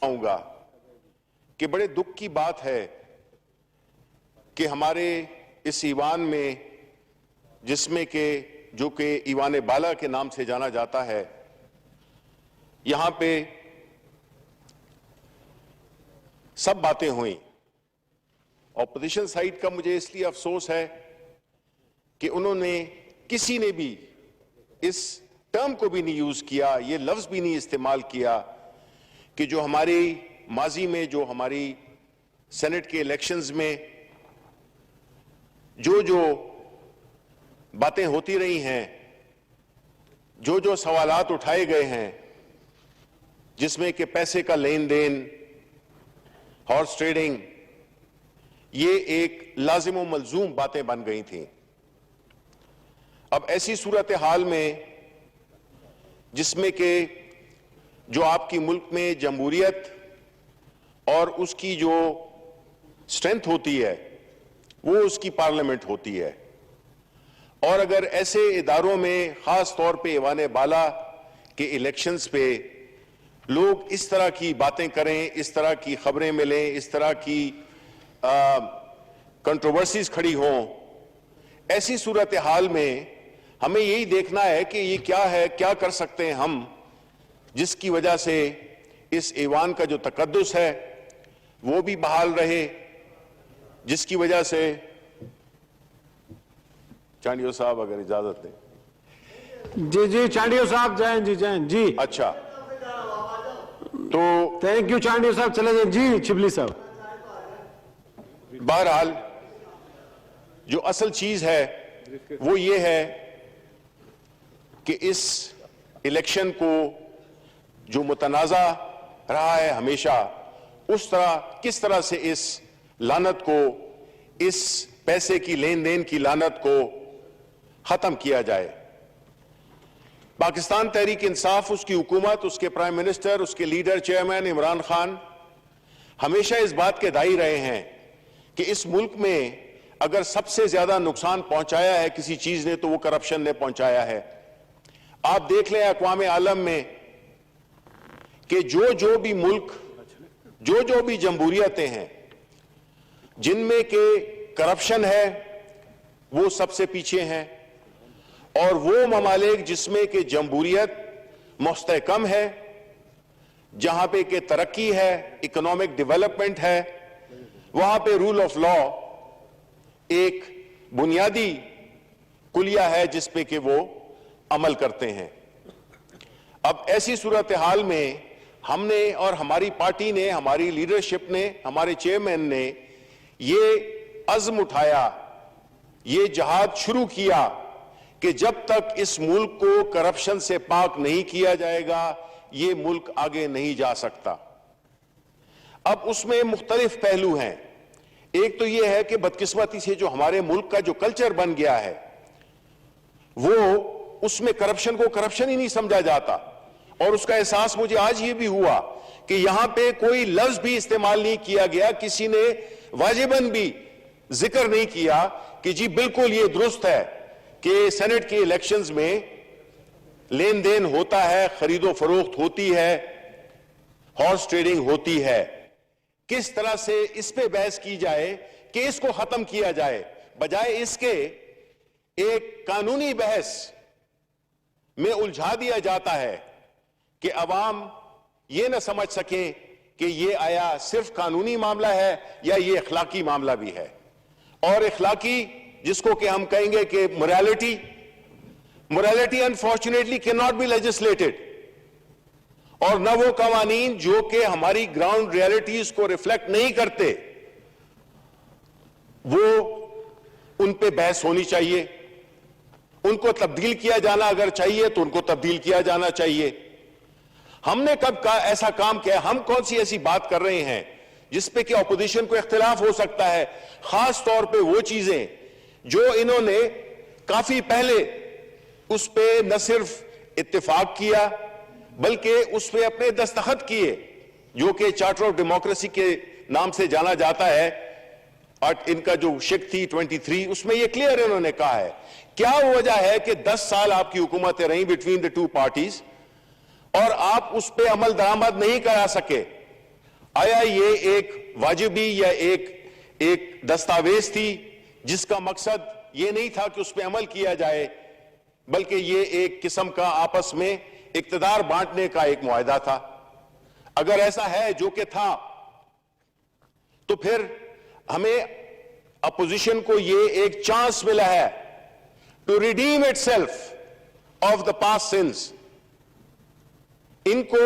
کہوں گا کہ بڑے دکھ کی بات ہے کہ ہمارے اس ایوان میں، جس میں کہ جو کہ ایوان بالا کے نام سے جانا جاتا ہے، یہاں پہ سب باتیں ہوئیں. اپوزیشن سائیڈ کا مجھے اس لیے افسوس ہے کہ انہوں نے کسی نے بھی اس ٹرم کو بھی نہیں یوز کیا، یہ لفظ بھی نہیں استعمال کیا کہ جو ہماری ماضی میں، جو ہماری سینٹ کے الیکشنز میں جو باتیں ہوتی رہی ہیں، جو سوالات اٹھائے گئے ہیں، جس میں کہ پیسے کا لین دین، ہارس ٹریڈنگ، یہ ایک لازم و ملزوم باتیں بن گئی تھیں. اب ایسی صورتحال میں جس میں کہ جو آپ کی ملک میں جمہوریت اور اس کی جو سٹرینتھ ہوتی ہے وہ اس کی پارلیمنٹ ہوتی ہے، اور اگر ایسے اداروں میں خاص طور پہ ایوان بالا کے الیکشنز پہ لوگ اس طرح کی باتیں کریں، اس طرح کی خبریں ملیں، اس طرح کی کنٹروورسیز کھڑی ہوں، ایسی صورتحال میں ہمیں یہی دیکھنا ہے کہ یہ کیا ہے، کیا کر سکتے ہیں ہم جس کی وجہ سے اس ایوان کا جو تقدس ہے وہ بھی بحال رہے، جس کی وجہ سے چانڈیو صاحب اگر اجازت دیں. جی چانڈیو صاحب جائیں، جی اچھا تو تھینک یو چانڈیو صاحب، چلے جائیں. جی شبلی صاحب. بہرحال جو اصل چیز ہے وہ یہ ہے کہ اس الیکشن کو جو متنازع رہا ہے ہمیشہ، کس طرح سے اس لعنت کو، اس پیسے کی لین دین کی لعنت کو ختم کیا جائے. پاکستان تحریک انصاف، اس کی حکومت، اس کے پرائم منسٹر، اس کے لیڈر چیئرمین عمران خان ہمیشہ اس بات کے دائی رہے ہیں کہ اس ملک میں اگر سب سے زیادہ نقصان پہنچایا ہے کسی چیز نے تو وہ کرپشن نے پہنچایا ہے. آپ دیکھ لیں اقوام عالم میں کہ جو بھی ملک، جو بھی جمہوریتیں ہیں جن میں کہ کرپشن ہے وہ سب سے پیچھے ہیں، اور وہ ممالک جس میں کہ جمہوریت مستحکم ہے، جہاں پہ کہ ترقی ہے، اکنامک ڈیولپمنٹ ہے، وہاں پہ رول آف لا ایک بنیادی کلیہ ہے جس پہ کہ وہ عمل کرتے ہیں. اب ایسی صورتحال میں ہم نے اور ہماری پارٹی نے، ہماری لیڈرشپ نے، ہمارے چیئرمین نے یہ عزم اٹھایا، یہ جہاد شروع کیا کہ جب تک اس ملک کو کرپشن سے پاک نہیں کیا جائے گا یہ ملک آگے نہیں جا سکتا. اب اس میں مختلف پہلو ہیں. ایک تو یہ ہے کہ بدقسمتی سے جو ہمارے ملک کا جو کلچر بن گیا ہے وہ اس میں کرپشن کو کرپشن ہی نہیں سمجھا جاتا، اور اس کا احساس مجھے آج یہ بھی ہوا کہ یہاں پہ کوئی لفظ بھی استعمال نہیں کیا گیا، کسی نے واجباً بھی ذکر نہیں کیا کہ جی بالکل یہ درست ہے کہ سینٹ کے الیکشنز میں لین دین ہوتا ہے، خرید و فروخت ہوتی ہے، ہارس ٹریڈنگ ہوتی ہے. کس طرح سے اس پہ بحث کی جائے کہ اس کو ختم کیا جائے، بجائے اس کے ایک قانونی بحث میں الجھا دیا جاتا ہے کہ عوام یہ نہ سمجھ سکیں کہ یہ آیا صرف قانونی معاملہ ہے یا یہ اخلاقی معاملہ بھی ہے. اور اخلاقی جس کو کہ ہم کہیں گے کہ morality unfortunately cannot be legislated، اور نہ وہ قوانین جو کہ ہماری گراؤنڈ ریالٹیز کو ریفلیکٹ نہیں کرتے وہ ان پہ بحث ہونی چاہیے. ان کو تبدیل کیا جانا اگر چاہیے تو ان کو تبدیل کیا جانا چاہیے. ہم نے کب ایسا کام کیا؟ ہم کون سی ایسی بات کر رہے ہیں جس پہ کہ اپوزیشن کو اختلاف ہو سکتا ہے؟ خاص طور پہ وہ چیزیں جو انہوں نے کافی پہلے اس پہ نہ صرف اتفاق کیا بلکہ اس پہ اپنے دستخط کیے، جو کہ چارٹر آف ڈیموکریسی کے نام سے جانا جاتا ہے، اور ان کا جو شک تھی 23 اس میں یہ کلیئر انہوں نے کہا ہے. کیا وجہ ہے کہ 10 سال آپ کی حکومتیں رہیں بٹوین دی ٹو پارٹیز اور آپ اس پہ عمل درآمد نہیں کرا سکے؟ آیا یہ ایک واجبی یا ایک دستاویز تھی جس کا مقصد یہ نہیں تھا کہ اس پہ عمل کیا جائے، بلکہ یہ ایک قسم کا آپس میں اقتدار بانٹنے کا ایک معاہدہ تھا؟ اگر ایسا ہے جو کہ تھا، تو پھر ہمیں اپوزیشن کو یہ ایک چانس ملا ہے to redeem itself of the past sins. ان کو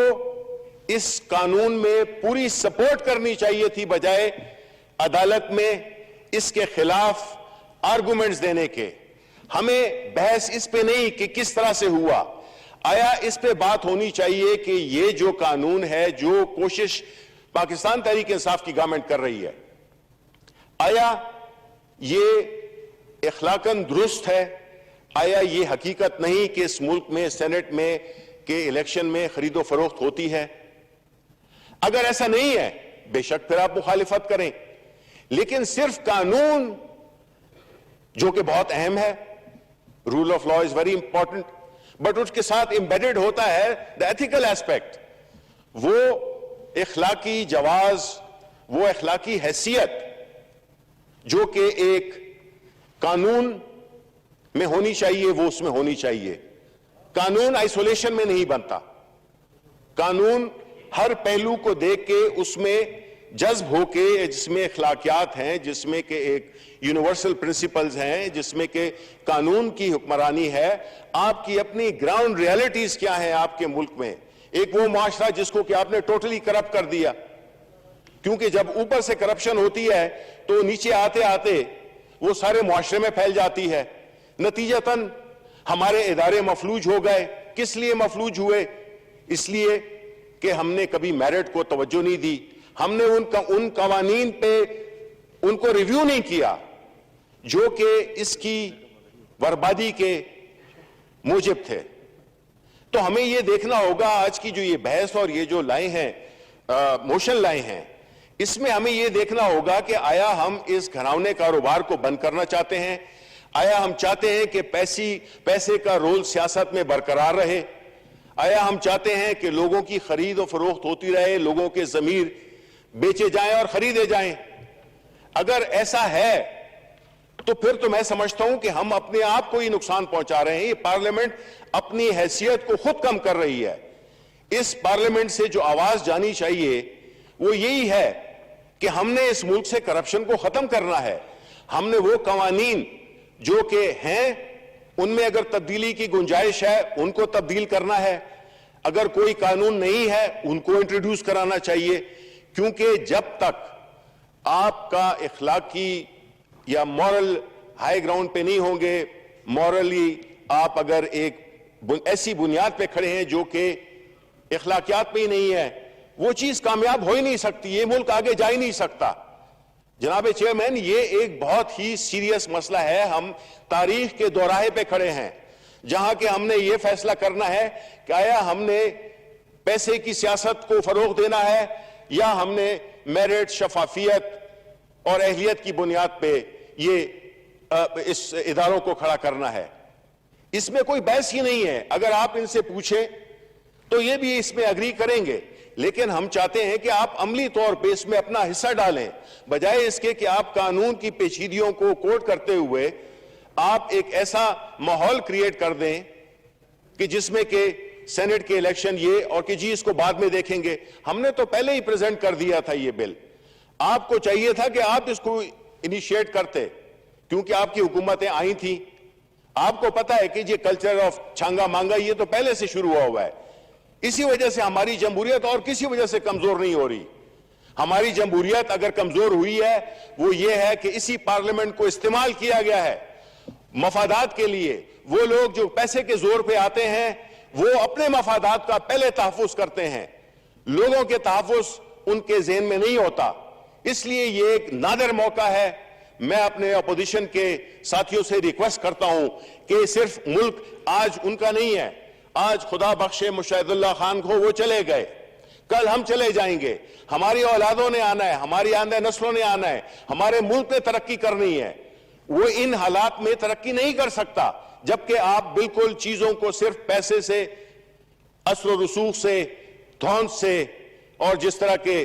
اس قانون میں پوری سپورٹ کرنی چاہیے تھی، بجائے عدالت میں اس کے خلاف آرگومنٹس دینے کے. ہمیں بحث اس پہ نہیں کہ کس طرح سے ہوا، آیا اس پہ بات ہونی چاہیے کہ یہ جو قانون ہے، جو کوشش پاکستان تحریک انصاف کی گورنمنٹ کر رہی ہے، آیا یہ اخلاقاً درست ہے؟ آیا یہ حقیقت نہیں کہ اس ملک میں سینٹ میں کے الیکشن میں خرید و فروخت ہوتی ہے؟ اگر ایسا نہیں ہے، بے شک پھر آپ مخالفت کریں، لیکن صرف قانون جو کہ بہت اہم ہے، rule of law is very important, but اس کے ساتھ امبیڈڈ ہوتا ہے دا ایتھیکل ایسپیکٹ، وہ اخلاقی جواز، وہ اخلاقی حیثیت جو کہ ایک قانون میں ہونی چاہیے، وہ اس میں ہونی چاہیے. قانون آئسولیشن میں نہیں بنتا، قانون ہر پہلو کو دیکھ کے اس میں جذب ہو کے، جس میں اخلاقیات ہیں، جس میں کہ ایک یونیورسل پرنسپلز ہیں، جس میں کہ قانون کی حکمرانی ہے. آپ کی اپنی گراؤنڈ ریالٹیز کیا ہیں آپ کے ملک میں؟ ایک وہ معاشرہ جس کو کہ آپ نے ٹوٹلی کرپٹ کر دیا، کیونکہ جب اوپر سے کرپشن ہوتی ہے تو نیچے آتے آتے وہ سارے معاشرے میں پھیل جاتی ہے. نتیجتاً ہمارے ادارے مفلوج ہو گئے. کس لیے مفلوج ہوئے؟ اس لیے کہ ہم نے کبھی میرٹ کو توجہ نہیں دی، ہم نے ان قوانین پہ ان کو ریویو نہیں کیا جو کہ اس کی بربادی کے موجب تھے. تو ہمیں یہ دیکھنا ہوگا، آج کی جو یہ بحث اور یہ جو لائے ہیں، موشن لائے ہیں، اس میں ہمیں یہ دیکھنا ہوگا کہ آیا ہم اس گھرانے کاروبار کو بند کرنا چاہتے ہیں؟ آیا ہم چاہتے ہیں کہ پیسے کا رول سیاست میں برقرار رہے؟ آیا ہم چاہتے ہیں کہ لوگوں کی خرید و فروخت ہوتی رہے، لوگوں کے ضمیر بیچے جائیں اور خریدے جائیں؟ اگر ایسا ہے تو پھر تو میں سمجھتا ہوں کہ ہم اپنے آپ کو ہی نقصان پہنچا رہے ہیں. یہ پارلیمنٹ اپنی حیثیت کو خود کم کر رہی ہے. اس پارلیمنٹ سے جو آواز جانی چاہیے وہ یہی ہے کہ ہم نے اس ملک سے کرپشن کو ختم کرنا ہے. ہم نے وہ قوانین جو کہ ہیں ان میں اگر تبدیلی کی گنجائش ہے ان کو تبدیل کرنا ہے. اگر کوئی قانون نہیں ہے ان کو انٹروڈیوس کرانا چاہیے، کیونکہ جب تک آپ کا اخلاقی یا مورل ہائی گراؤنڈ پہ نہیں ہوں گے، مورلی آپ اگر ایک ایسی بنیاد پہ کھڑے ہیں جو کہ اخلاقیات پہ ہی نہیں ہے، وہ چیز کامیاب ہو ہی نہیں سکتی، یہ ملک آگے جا ہی نہیں سکتا. جناب چیئرمین، یہ ایک بہت ہی سیریس مسئلہ ہے. ہم تاریخ کے دوراہے پہ کھڑے ہیں جہاں کہ ہم نے یہ فیصلہ کرنا ہے کہ آیا ہم نے پیسے کی سیاست کو فروغ دینا ہے یا ہم نے میرٹ، شفافیت اور اہلیت کی بنیاد پہ یہ اس اداروں کو کھڑا کرنا ہے. اس میں کوئی بحث ہی نہیں ہے. اگر آپ ان سے پوچھیں تو یہ بھی اس میں اگری کریں گے، لیکن ہم چاہتے ہیں کہ آپ عملی طور پہ اس میں اپنا حصہ ڈالیں، بجائے اس کے کہ آپ قانون کی پیچیدگیوں کو کوٹ کرتے ہوئے آپ ایک ایسا ماحول کریٹ کر دیں کہ جس میں کہ سینٹ کے الیکشن یہ اور کہ جی اس کو بعد میں دیکھیں گے. ہم نے تو پہلے ہی پریزنٹ کر دیا تھا یہ بل. آپ کو چاہیے تھا کہ آپ اس کو انیشیٹ کرتے، کیونکہ آپ کی حکومتیں آئی تھیں. آپ کو پتا ہے کہ یہ کلچر آف چھانگا مانگا یہ تو پہلے سے شروع ہوا ہے. اسی وجہ سے ہماری جمہوریت اور کسی وجہ سے کمزور نہیں ہو رہی. ہماری جمہوریت اگر کمزور ہوئی ہے وہ یہ ہے کہ اسی پارلیمنٹ کو استعمال کیا گیا ہے مفادات کے لیے. وہ لوگ جو پیسے کے زور پہ آتے ہیں وہ اپنے مفادات کا پہلے تحفظ کرتے ہیں، لوگوں کے تحفظ ان کے ذہن میں نہیں ہوتا. اس لیے یہ ایک نادر موقع ہے. میں اپنے اپوزیشن کے ساتھیوں سے ریکویسٹ کرتا ہوں کہ صرف ملک آج ان کا نہیں ہے. آج خدا بخشے مشاہد اللہ خان کو، وہ چلے گئے، کل ہم چلے جائیں گے. ہماری اولادوں نے آنا ہے، ہماری آئندہ نسلوں نے آنا ہے. ہمارے ملک نے ترقی کرنی ہے. وہ ان حالات میں ترقی نہیں کر سکتا جبکہ آپ بالکل چیزوں کو صرف پیسے سے، اثر و رسوخ سے، دھون سے اور جس طرح کے